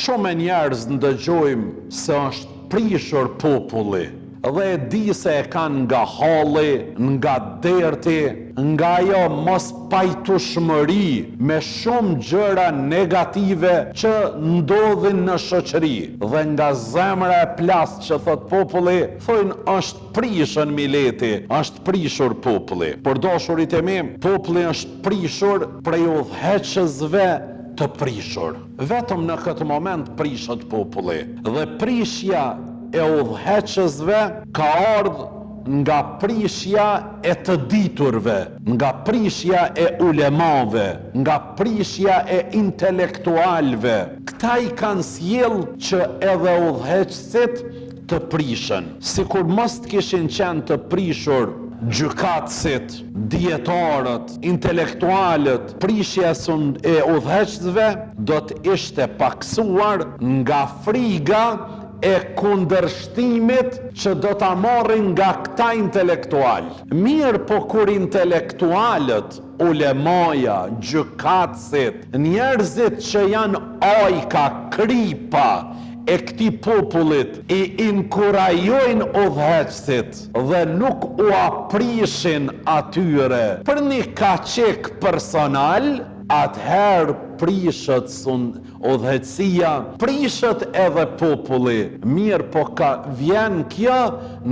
Shumë njerëz ndëgjojmë se është prishur populli dhe e di se e kanë nga halli, nga derti, nga ajo mos pajtueshmëri me shumë gjëra negative që ndodhin në shoqëri dhe nga zemra e plast që thot populli, thonë është prishën mileti, është prishur populli. Por dashurit e mi, populli është prishur prej udhëheqësve të prishur. Vetëm në këtë moment prishet populli dhe prishja e udhëheqësve ka ardhur nga prishja e të diturve, nga prishja e ulemave, nga prishja e intelektualve. Këta I kanë sjell që edhe udhëheqësit të prishën. Sikur mos të kishin qenë të prishur gjykatësit, dietarët, intelektualët, prishja e udhëheqësve do të ishte paksuar nga friga e kundërshtimit që do ta marrin nga këta intelektual. Mirë, po kur intelektualët, ulemaja, gjykatësit, njerëzit që janë ajka, kripa e këtij popullit I inkurajojnë udhëheqësit dhe nuk u aprishin atyre për një kaqek personal, atëherë prishet udhëheqësia, prishet edhe populli. Mirë, po vjen kjo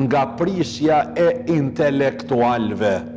nga prishja e intelektualve.